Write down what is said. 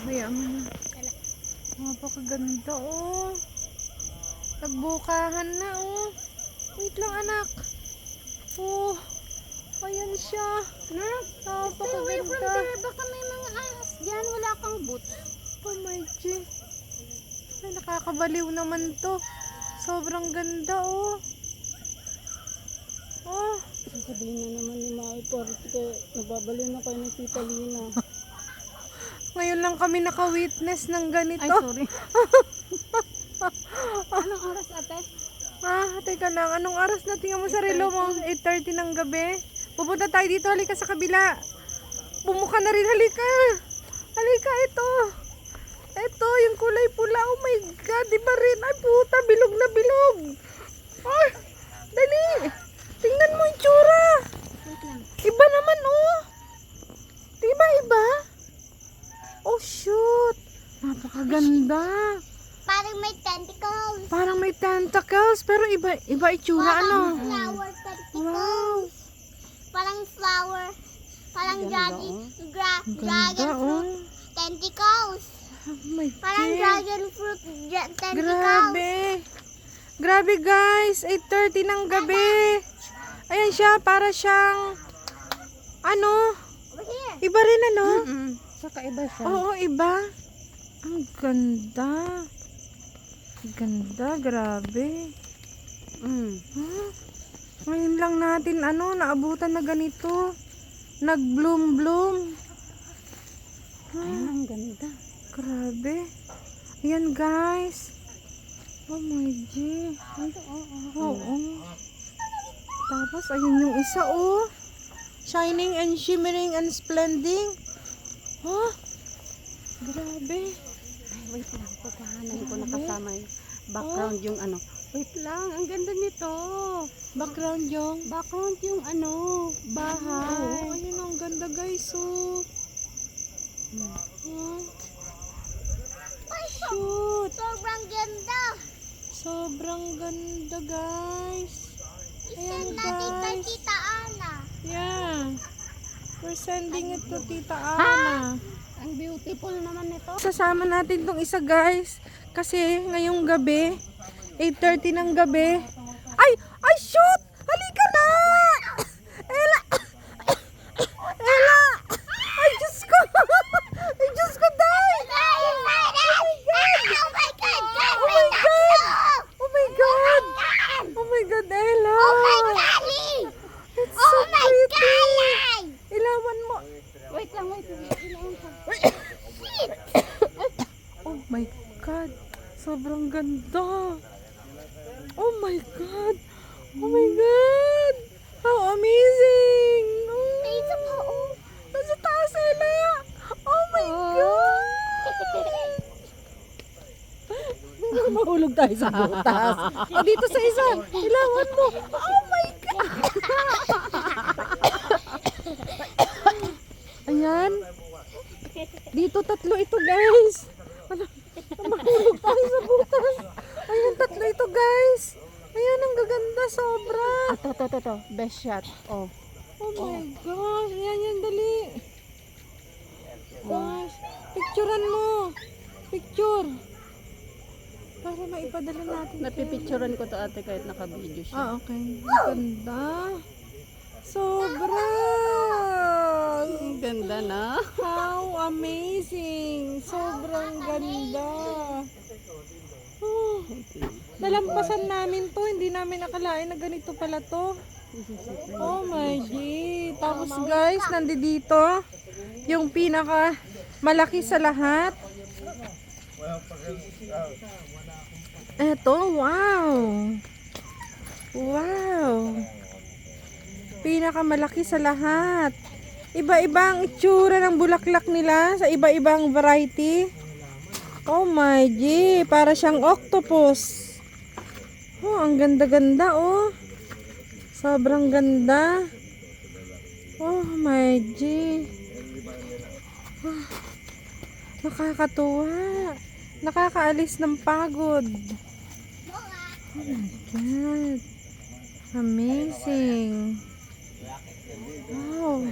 Kaya mo na. Napakaganda oh. Nagbukahan na oh. Wait lang anak. Oh. Ayan siya. Stay away from Napakaganda. there. Baka may mga ahas dyan. Wala kang boots. Oh my G. Ay, nakakabaliw naman to. Sobrang ganda oh. Oh. Sasabihin na naman ni Mao Porte, nababaliw na kayo ni Tita Lina. Ngayon lang kami naka-witness ng ganito. Ay, sorry. Anong oras ate? Teka lang. Anong oras na? Tingnan mo sa relo mo. 8:30 ng gabi. Pupunta tayo dito. Halika sa kabila. Bumuka na rin. Halika. Halika. Ito. Ito. Yung kulay pula. Oh my God. Di ba rin? Ay puta. Bilog na bilog. Ay. Dali. Tingnan mo yung tsura. Wait lang. Iba naman oh. Di ba iba? Oh shoot. Napakaganda. Parang may tentacles. Parang may tentacles. Pero iba itsura ano. Flower tentacles. Wow. Parang flower. Parang dragon Ganda oh. fruit tentacles. Oh my Parang God. dragon fruit tentacles. Grabe. Grabe guys. 8:30 ng gabi. Ayan siya. Para siyang ano. Over here. Iba rin ano. Saka iba siya. Oo, iba. Ang ganda. Ganda. Grabe. Huh? Ngayon lang natin naabutan na ganito. Nag-bloom. Ayun, ang ganda. Grabe. Ayan guys. Oh my G. Oo. Tapos ayun yung isa oh. Shining and shimmering and splending. Oh. Grabe. Ay, wait lang. Pupahanan ko nakasama yung background yung ano. Wait lang, ang ganda nito. Background yung Background yung ano, bahay. oh, ayun ang ganda guys oh. Shoot. Sobrang ganda. Sobrang ganda guys. Ayan Send natin kay guys. Tita Ana. Yeah. We're sending it to Tita Ana. Ang beautiful naman nito. Sasama natin tong isa guys. Kasi ngayong gabi, 8:30 ng gabi. Ay! Ay shoot! Halika na! Ella! Ella! Ay Diyos ko! Ay Diyos ko, day! Oh my God! Oh my God! Oh my God! Oh my God! Oh my God, Ella! Oh my golly! It's so Oh my pretty! God! Ilawan mo. Wait lang, wait lang. Oh my God! Sobrang ganda! Oh my God! Oh my God! How amazing! May isa pa, oh. Nasa taas sila! Oh my God! Mahulog tayo sa butas. O dito sa isa, ilawan mo. Oh my God! Ayan. Dito tatlo ito guys. Mahulog tayo sa butas. Ayan, tatlo ito guys. Ayan, ang gaganda sobra. To. Best shot. Oh. Oh my gosh. Ayan, dali. Gosh. Picturean mo. Picture. Para maipadala natin. Napipicturean ko to ate kahit naka-video siya. Okay. Ganda. Sobra. Ang ganda na. How amazing. Sobrang ganda. Oh, nalampasan namin to. Hindi namin nakalain na ganito pala to. Oh my G. Tapos guys, nandito yung pinaka malaki sa lahat. Eto, wow. Wow. Pinakamalaki sa lahat. Iba-ibang itsura ng bulaklak nila sa iba-ibang variety. Oh my G, para siyang octopus. Oh, ang ganda-ganda oh. Sobrang ganda. Oh my G. Oh, nakakatuwa. Nakakaalis ng pagod. Oh my God. Amazing. Wow.